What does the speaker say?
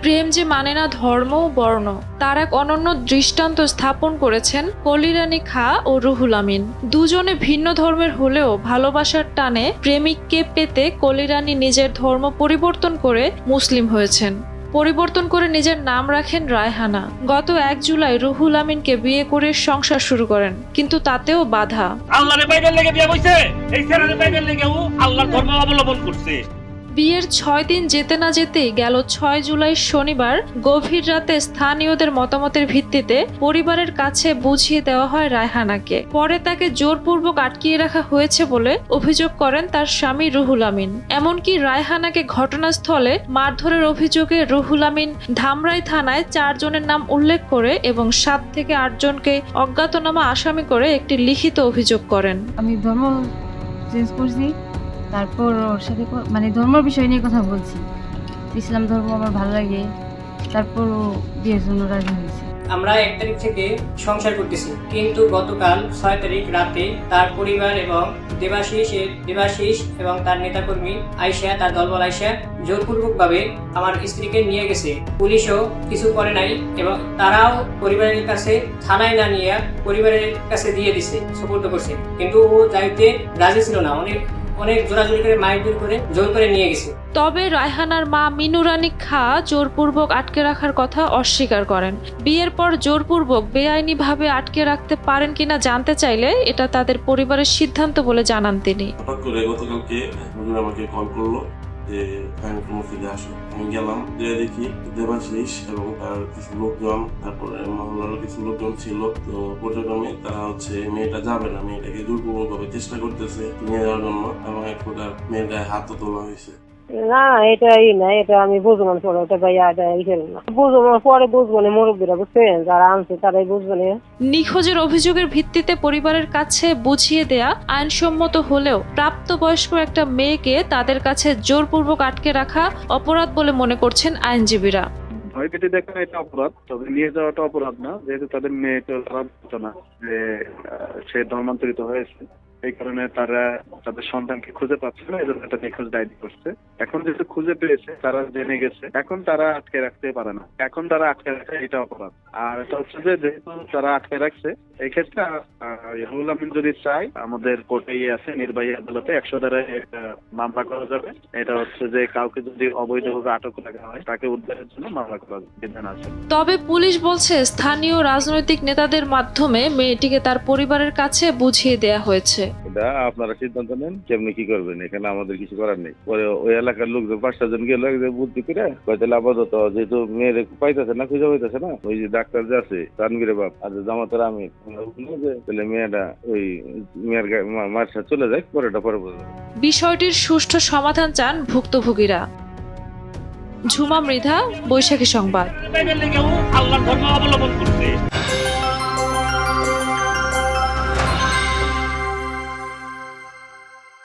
প্রেম যে মানে না ধর্ম ও বর্ণ, তার এক অনন্য দৃষ্টান্ত স্থাপন করেছেন কলিরানী খাঁ ও রুহুল আমিন। দুজনে ভিন্ন ধর্মের হলেও ভালোবাসার টানে প্রেমিককে পেতে কলিরানী নিজের ধর্ম পরিবর্তন করে মুসলিম হয়েছেন। পরিবর্তন করে নিজের নাম রাখেন রায়হানা। গত 1 জুলাই রুহুল আমিনকে বিয়ে করে সংসার শুরু করেন, কিন্তু তাতেও বাধা। আল্লাহরে পাইবার লেগে বিয়ে হইছে, এই ছেলেরে পাইবার লেগে ও আল্লাহর ধর্ম অবলম্বন করছে। বিয়ের 6 দিন যেতে না যেতেই গেল 6 জুলাই শনিবার গভীর রাতে স্থানীয়দের মতামতের ভিত্তিতে পরিবারের কাছে বুঝিয়ে দেওয়া হয় রায়হানাকে। পরে তাকে জোরপূর্বক আটকিয়ে রাখা হয়েছে বলে অভিযোগ করেন তার স্বামী রুহুল আমিন। এমনকি রায়হানাকে ঘটনাস্থলে মারধরের অভিযোগে রুহুল আমিন ধামরাই থানায় 4 জনের নাম উল্লেখ করে এবং 7 থেকে 8 জনকে অজ্ঞাতনামা আসামি করে একটি লিখিত অভিযোগ করেন। আমি ধর্ম চেঞ্জ করছি, তারপর ওর সাথে মানে ধর্মের বিষয় নিয়ে কথা বলছি। ইসলাম ধর্ম আমার ভালো লাগে, তারপর ও বিয়ের জন্য রাজি হয়েছে। আমরা 1 তারিখ থেকে সংসার করতেছি, কিন্তু গতকাল 6 তারিখ রাতে তার পরিবার এবং দেবাশিস এবং তার নেতাকর্মী আয়শা, তার দলবল আয়শা জোরপূর্বকভাবে আমার স্ত্রীকে নিয়ে গেছে। পুলিশও কিছু করে নাই এবং তারাও পরিবারের কাছে থানায় না নিয়ে পরিবারের কাছে দিয়ে দিছে, সুপর্দ করছে, কিন্তু ও যাইতে রাজি ছিল না। অনেক জোরাজোরি করে মারধর করে জোর করে নিয়ে গেছে। তবে রায়হানার মা মিনুরানী খাঁ জোরপূর্বক আটকে রাখার কথা অস্বীকার করেন। বিয়ের পর জোরপূর্বক বেআইনিভাবে আটকে রাখতে পারেন কিনা জানতে চাইলে এটা তাদের পরিবারের সিদ্ধান্ত বলে জানান তিনি। হঠাৎ করে গতকালকে আমাকে কল করলো যে মসজিদে আসো। আমি গেলাম, যে দেখি দেবাশিস এবং তার কিছু লোকজন, তারপরে মহল্লার কিছু লোকজন ছিল। তো পর্যক্রমে তারা মেয়েটা যাবে না, মেয়েটাকে জোরপূর্বকভাবে চেষ্টা করতেছে নিয়ে যাওয়ার জন্য, এবং এক প্রকার মেয়ের গায়ে হাতও তোলা হয়েছে। না, এটাই না, এটা আমি বুঝবো না পরে, ওটা ভাইয়া এটা হিসেবে না, বুঝবো পরে বুঝবো না, মুরব্বীরা বুঝছেন, যারা আনছে তারাই বুঝবো না। নিখোঁজের অভিযোগের ভিত্তিতে পরিবারের কাছে বুঝিয়ে দেয়া আইনসম্মত হলেও প্রাপ্তবয়স্ক একটা মেয়েকে তাদের কাছে জোরপূর্বক আটকে রাখা অপরাধ বলে মনে করছেন আইনজীবীরা। ভয় পেতে দেখা এটা অপরাধ, তবে নিয়ে যাওয়াটা অপরাধ না, যেহেতু তাদের মেয়েকে তারা বুঝতো না যে সে ধর্মান্তরিত হয়েছে, এই কারণে তারা তাদের সন্তানকে খুঁজে পাচ্ছে না, এজন্য একটা নিখোঁজ ডায়েরি করছে। এখন যেহেতু খুঁজে পেয়েছে, তারা জেনে গেছে, এখন তারা আটকে রাখতে পারে না, এখন তারা আটকে রাখে এটা অপরাধ। আর এটা হচ্ছে যে যেহেতু তারা আটকে রাখছে, এই ক্ষেত্রে রুহুল আমিন যদি চাই, আমাদের কোর্টে আছে নির্বাহী আদালতে 100 ধারায় একটা মামলা করা যাবে। এটা হচ্ছে যে কাউকে যদি অবৈধভাবে আটক রাখা হয়, তাকে উদ্ধারের জন্য মামলা করার বিধান আছে। তবে পুলিশ বলছে স্থানীয় রাজনৈতিক নেতাদের মাধ্যমে মেয়েটিকে তার পরিবারের কাছে বুঝিয়ে দেয়া হয়েছে। এটা আপনারা সিদ্ধান্ত নেন কেমনি কি করবেন, এখানে আমাদের কিছু করার নেই। পরে ওই এলাকার লোকজন 5টা জন গেল বুদ্ধি করে তাহলে আপাতত যেহেতু মেয়ের পাইতেছে না, খুঁজে পাইতেছে না, ওই যে ডাক্তার যে আছে তানগিরে বাপ আর জামাতের আমি তাহলে মেয়েটা ওই মেয়ের মার সাথে চলে যায়, পরেটা পরে বোঝা। বিষয়টির সুষ্ঠু সমাধান চান ভুক্তভোগীরা। ঝুমা মৃধা, বৈশাখী সংবাদ। পাইবার লেগে ও আল্লাহর ধর্ম অবলম্বন